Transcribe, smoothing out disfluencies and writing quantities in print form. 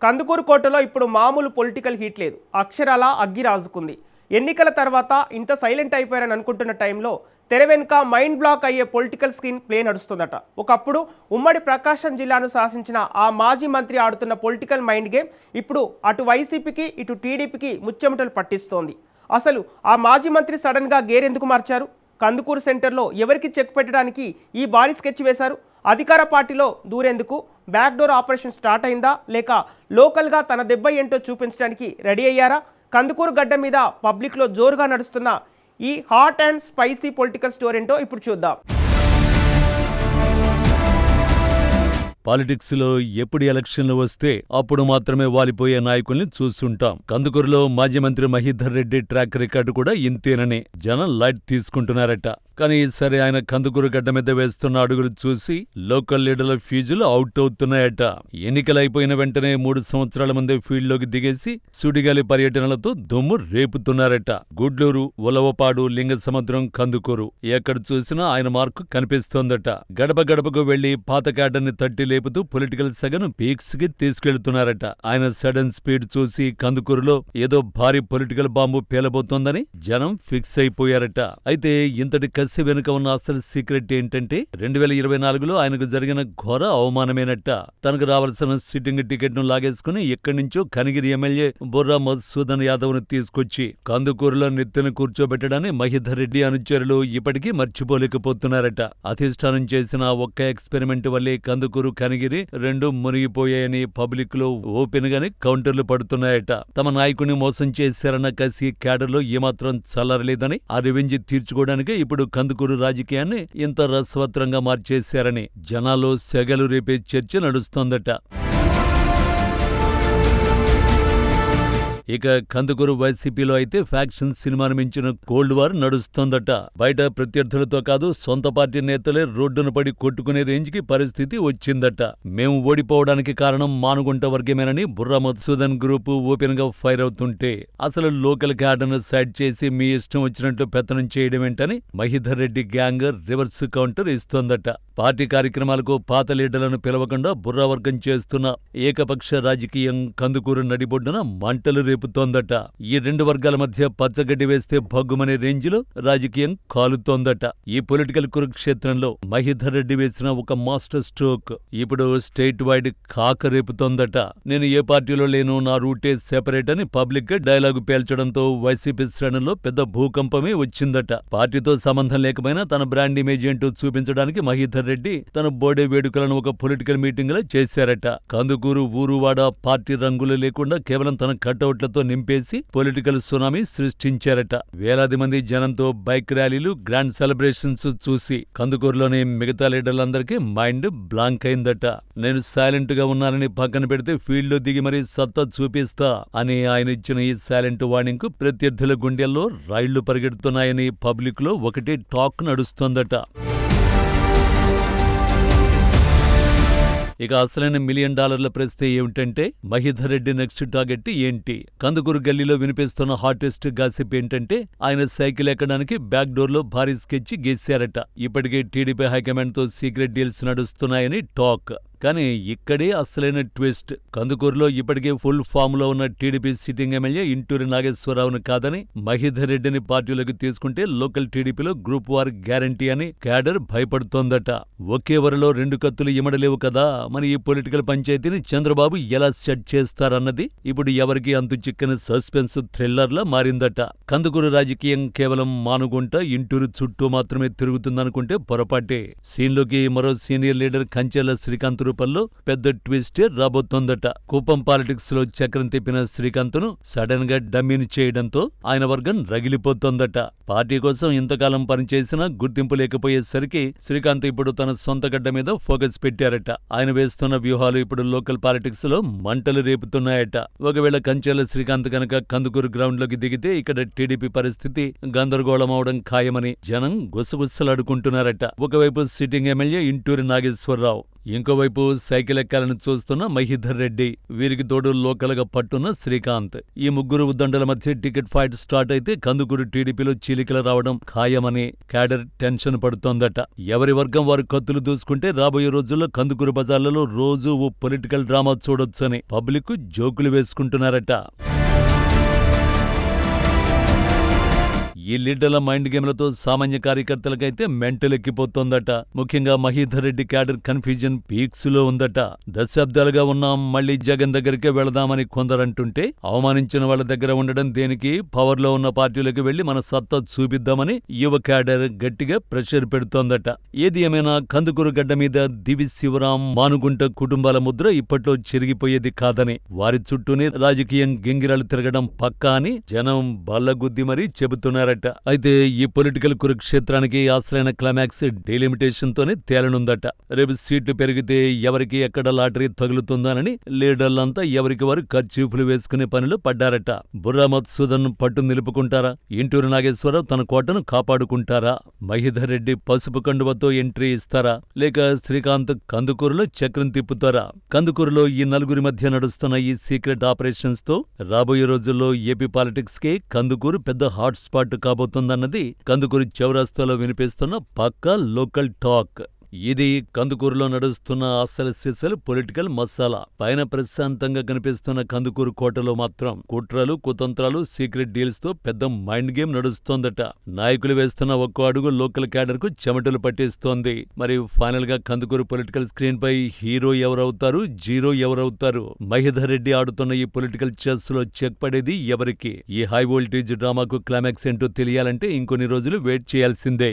కందుకూరు కోటలో ఇప్పుడు మామూలు పొలిటికల్ హీట్ లేదు, అక్షరాల అగ్గి రాజుకుంది. ఎన్నికల తర్వాత ఇంత సైలెంట్ అయిపోయారని అనుకుంటున్న టైంలో తెర వెనుక మైండ్ బ్లాక్ అయ్యే పొలిటికల్ స్క్రీన్ ప్లే నడుస్తుందట. ఒకప్పుడు ఉమ్మడి ప్రకాశం జిల్లాను శాసించిన ఆ మాజీ మంత్రి ఆడుతున్న పొలిటికల్ మైండ్ గేమ్ ఇప్పుడు అటు వైసీపీకి ఇటు టీడీపీకి ముచ్చెమటలు పట్టిస్తోంది. అసలు ఆ మాజీ మంత్రి సడన్గా గేర్ ఎందుకు మార్చారు? కందుకూరు సెంటర్లో ఎవరికి చెక్ పెట్టడానికి ఈ భారీ స్కెచ్ వేశారు? అధికార పార్టీలో దూరేందుకు బ్యాక్డోర్ ఆపరేషన్ స్టార్ట్ అయిందా, లేక లోకల్గా తన దెబ్బ ఏంటో చూపించడానికి రెడీ అయ్యారా? కందుకూరు గడ్డ మీద పబ్లిక్లో జోరుగా నడుస్తున్న ఈ hot and spicy political story ఏంటో ఇప్పుడు చూద్దాం. పాలిటిక్స్ లో ఎప్పుడు ఎలక్షన్లు వస్తే అప్పుడు మాత్రమే వాలిపోయే నాయకుల్ని చూస్తుంటాం. కందుకూరులో మాజీ మంత్రి మహీధర్ రెడ్డి ట్రాక్ రికార్డు కూడా ఇంతేనని జనం లైట్ తీసుకుంటున్నారట. కానీ ఈసారి ఆయన కందుకూరు గడ్డ మీద వేస్తున్న అడుగులు చూసి లోకల్ లీడర్ల ఫ్యూజులు అవుట్ అవుతున్నాయట. ఎన్నికలైపోయిన వెంటనే 3 సంవత్సరాల ముందే ఫీల్డ్లోకి దిగేసి సుడిగాలి పర్యటనలతో దుమ్ము రేపుతున్నారట. గుడ్లూరు, ఉలవపాడు, లింగసముద్రం, కందుకూరు ఎక్కడ చూసినా ఆయన మార్కు కనిపిస్తోందట. గడప గడపకు వెళ్లి పాత క్యాడర్ని తట్టి లేపుతూ పొలిటికల్ సెగను పీక్స్ కి తీసుకెళ్తున్నారట. ఆయన సడన్ స్పీడ్ చూసి కందుకూరులో ఏదో భారీ పొలిటికల్ బాంబు పేలబోతోందని జనం ఫిక్స్ అయిపోయారట. అయితే ఇంతటి కసి వెనుక ఉన్న అసలు సీక్రెట్ ఏంటంటే 2024లో ఆయనకు జరిగిన ఘోర అవమానమేనట్ట. తనకు రావాల్సిన సిట్టింగ్ టికెట్ ను లాగేసుకుని ఎక్కడి నుంచో కనిగిరి ఎమ్మెల్యే బొర్రా మధుసూదన్ యాదవ్ ను తీసుకొచ్చి కందుకూరులో నెత్తిన కూర్చోబెట్టడాన్ని మహీధర్ రెడ్డి అనుచరులు ఇప్పటికీ మర్చిపోలేకపోతున్నారట. అధిష్టానం చేసిన ఒక్క ఎక్స్పెరిమెంట్ వల్లే కందుకూరు, కనిగిరి రెండు మునిగిపోయాయని పబ్లిక్ లో ఓపెన్ గానే కౌంటర్లు పడుతున్నాయట. తమ నాయకుని మోసం చేశారన్న కసి క్యాడర్లో ఏమాత్రం చల్లరలేదని, ఆ రివెంజ్ తీర్చుకోవడానికే ఇప్పుడు కందుకూరు రాజకీయాన్ని ఇంత రసవత్రంగా మార్చేశారని జనాల్లో సెగలు రేపే చర్చ నడుస్తోందట. ఇక కందుకూరు వైసీపీలో అయితే ఫ్యాక్షన్ సినిమాను మించిన కోల్డ్ వార్ నడుస్తోందట. బయట ప్రత్యర్థులతో కాదు, సొంత పార్టీ నేతలే రోడ్డున పడి కొట్టుకునే రేంజ్కి పరిస్థితి వచ్చిందట. మేము ఓడిపోవడానికి కారణం మానుగుంట వర్గమేనని బుర్రా మధుసూదన్ గ్రూపు ఓపెన్ గా ఫైర్ అవుతుంటే, అసలు లోకల్ క్యాడర్ను సైడ్ చేసి మీ ఇష్టం వచ్చినట్టు పెత్తనం చేయడమేంటని Mahidhar Reddy gang reverse counter ఇస్తోందట. పార్టీ కార్యక్రమాలకు పాత లీడర్లను పిలవకుండా బుర్రా వర్గం చేస్తున్న ఏకపక్ష రాజకీయం కందుకూరు నడిబొడ్డున మంటలు రేపుతోందట. ఈ రెండు వర్గాల మధ్య పచ్చగడ్డి వేస్తే భగ్గుమనే రేంజ్లో రాజకీయం కాలుతోందట. ఈ పొలిటికల్ కురుక్షేత్రంలో మహీధర్ రెడ్డి వేసిన ఒక మాస్టర్ స్ట్రోక్ ఇప్పుడు స్టేట్ వైడ్ కాక రేపుతోందట. నేను ఏ పార్టీలో లేను, నా రూటే సెపరేట్ అని పబ్లిక్ గా డైలాగు పేల్చడంతో వైసీపీ శ్రేణుల్లో పెద్ద భూకంపమే వచ్చిందట. పార్టీతో సంబంధం లేకపోయినా తన బ్రాండ్ ఇమేజ్ ఏంటో చూపించడానికి మహీధర్ రెడ్డి తన బర్త్డే వేడుకలను ఒక పొలిటికల్ మీటింగ్ లో చేశారట. కందుకూరు ఊరువాడ పార్టీ రంగులు లేకుండా కేవలం తన కటౌట్లతో నింపేసి పొలిటికల్ సునామీ సృష్టించారట. వేలాది మంది జనంతో బైక్ ర్యాలీలు, గ్రాండ్ సెలబ్రేషన్స్ చూసి కందుకూరులోని మిగతా లీడర్లందరికీ మైండ్ బ్లాంక్ అయిందట. నేను సైలెంట్ గా ఉన్నానని పక్కన పెడితే ఫీల్డ్ లో దిగి మరీ సత్తా చూపిస్తా అని ఆయన ఇచ్చిన ఈ సైలెంట్ వార్నింగ్ కు ప్రత్యర్థుల గుండెల్లో రైళ్లు పరిగెడుతున్నాయని పబ్లిక్ లో ఒకటే టాక్ నడుస్తోందట. ఇక అసలైన $1 మిలియన్ ప్రశ్న ఏమిటంటే, మహీధర్ రెడ్డి నెక్స్ట్ టార్గెట్ ఏంటి? కందుకూరు గల్లీలో వినిపిస్తున్న హాటెస్ట్ గాసిప్ ఏంటంటే, ఆయన సైకిల్ ఎక్కడానికి బ్యాక్ డోర్ లో భారీ స్కెచ్ గీశారట. ఇప్పటికే టీడీపీ హైకమాండ్ తో సీక్రెట్ డీల్స్ నడుస్తున్నాయని టాక్. కానీ ఇక్కడే అసలైన ట్విస్ట్. కందుకూరులో ఇప్పటికే ఫుల్ ఫామ్ లో ఉన్న టీడీపీ సిట్టింగ్ ఎమ్మెల్యే ఇంటూరి నాగేశ్వరరావును కాదని, మహీధర్ రెడ్డిని పార్టీలోకి తీసుకుంటే లోకల్ టీడీపీలో గ్రూప్ వార్ గ్యారంటీ అని క్యాడర్ భయపడుతోందట. ఒకే వరలో 2 కత్తులు ఇమడలేవు కదా, మరి ఈ పొలిటికల్ పంచాయతీని చంద్రబాబు ఎలా సెట్ చేస్తారన్నది ఇప్పుడు ఎవరికి అంతు చిక్కని సస్పెన్స్ థ్రిల్లర్లా మారిందట. కందుకూరు రాజకీయం కేవలం మానుగుంట, ఇంటూరు చుట్టూ మాత్రమే తిరుగుతుందనుకుంటే పొరపాటే. సీన్లోకి మరో సీనియర్ లీడర్ కంచెల శ్రీకాంత్ రూపంలో పెద్ద ట్విస్టే రాబోతోందట. కుప్పం పాలిటిక్స్ లో చక్రం తిప్పిన శ్రీకాంత్ను సడన్ గా డమ్మీని చేయడంతో ఆయన వర్గం రగిలిపోతోందట. పార్టీ కోసం ఇంతకాలం పనిచేసినా గుర్తింపు లేకపోయేసరికి శ్రీకాంత్ ఇప్పుడు తన సొంత గడ్డ మీద ఫోకస్ పెట్టారట. ఆయన వేస్తున్న వ్యూహాలు ఇప్పుడు లోకల్ పాలిటిక్స్ లో మంటలు రేపుతున్నాయట. ఒకవేళ కంచెల శ్రీకాంత్ కనుక కందుకూరు గ్రౌండ్ లోకి దిగితే ఇక్కడ టీడీపీ పరిస్థితి గందరగోళం అవడం ఖాయమని జనం గుసగుసలాడుకుంటున్నారట. ఒకవైపు సిట్టింగ్ ఎమ్మెల్యే ఇంటూరి నాగేశ్వరరావు, ఇంకోవైపు సైకిల్ ఎక్కాలని చూస్తున్న మహీధర్ రెడ్డి, వీరికి తోడు లోకల్గా పట్టున్న శ్రీకాంత్. ఈ ముగ్గురు ఉద్దండల మధ్య టికెట్ ఫైట్ స్టార్ట్ అయితే కందుకూరు టీడీపీలో చీలికలు రావడం ఖాయమని క్యాడర్ టెన్షన్ పడుతోందట. ఎవరి వర్గం వారు కత్తులు దూసుకుంటే రాబోయే రోజుల్లో కందుకూరు బజార్లలో రోజు ఓ పొలిటికల్ డ్రామా చూడొచ్చని పబ్లిక్ జోకులు వేసుకుంటున్నారట. ఈ లీడర్ల మైండ్ గేమ్లతో సామాన్య కార్యకర్తలకైతే మెంటల్ ఎక్కిపోతోందట. ముఖ్యంగా Mahidhar Reddy cadre confusion peaks లో ఉందట. దశాబ్దాలుగా ఉన్నాం, మళ్లీ జగన్ దగ్గరికే వెళదామని కొందరంటుంటే, అవమానించిన వాళ్ళ దగ్గర ఉండడం దేనికి, పవర్ లో ఉన్న పార్టీలకు వెళ్లి మన సత్తా చూపిద్దామని యువ క్యాడర్ గట్టిగా ప్రెషర్ పెడుతోందట. ఏది ఏమైనా కందుకూరు గడ్డ మీద దివి శివరాం, మానుగుంట కుటుంబాల ముద్ర ఇప్పట్లో చెరిగిపోయేది కాదని, వారి చుట్టూనే రాజకీయం గింగిరాలు తిరగడం పక్కా అని జనం బల్లగుద్ది మరీ చెబుతున్నారు. అయితే ఈ పొలిటికల్ కురుక్షేత్రానికి అసలైన క్లైమాక్స్ డీలిమిటేషన్ తోనే తేలనుందట. రేపు సీట్లు పెరిగితే ఎవరికి ఎక్కడ లాటరీ తగులుతుందానని లీడర్లంతా ఎవరికి వారు కర్చీఫ్లు వేసుకునే పనిలో పడ్డారట. బుర్రా మధుసూదన్ పట్టు నిలుపుకుంటారా? ఇంటూరు నాగేశ్వరరావు తన కోటను కాపాడుకుంటారా? మహీధర్ రెడ్డి పసుపు కండువతో ఎంట్రీ ఇస్తారా? లేక శ్రీకాంత్ కందుకూరులో చక్రం తిప్పుతారా? కందుకూరులో ఈ నలుగురి మధ్య నడుస్తున్న ఈ సీక్రెట్ ఆపరేషన్స్ తో రాబోయే రోజుల్లో ఏపీ పాలిటిక్స్ కి కందుకూరు పెద్ద హాట్ స్పాట్ కాబోతుందన్నది కందుకూరు చౌరస్తాలో వినిపిస్తున్న పక్కా లోకల్ టాక్. ఇది కందుకూరులో నడుస్తున్న అసలు సిసలు పొలిటికల్ మసాలా. పైన ప్రశాంతంగా కనిపిస్తున్న కందుకూరు కోటలో మాత్రం కుట్రలు, కుతంత్రాలు, సీక్రెట్ డీల్స్ తో పెద్ద మైండ్ గేమ్ నడుస్తోందట. నాయకులు వేస్తున్న ఒక్కో అడుగు లోకల్ క్యాడర్ కు చెమటలు పట్టేస్తోంది. మరి ఫైనల్ గా కందుకూరు పొలిటికల్ స్క్రీన్ పై హీరో ఎవరవుతారు, జీరో ఎవరవుతారు? మహీధర్ రెడ్డి ఆడుతున్న ఈ పొలిటికల్ చెస్ లో చెక్ పడేది ఎవరికి? ఈ హై వోల్టేజ్ డ్రామాకు క్లైమాక్స్ ఏంటో తెలియాలంటే ఇంకొన్ని రోజులు వెయిట్ చేయాల్సిందే.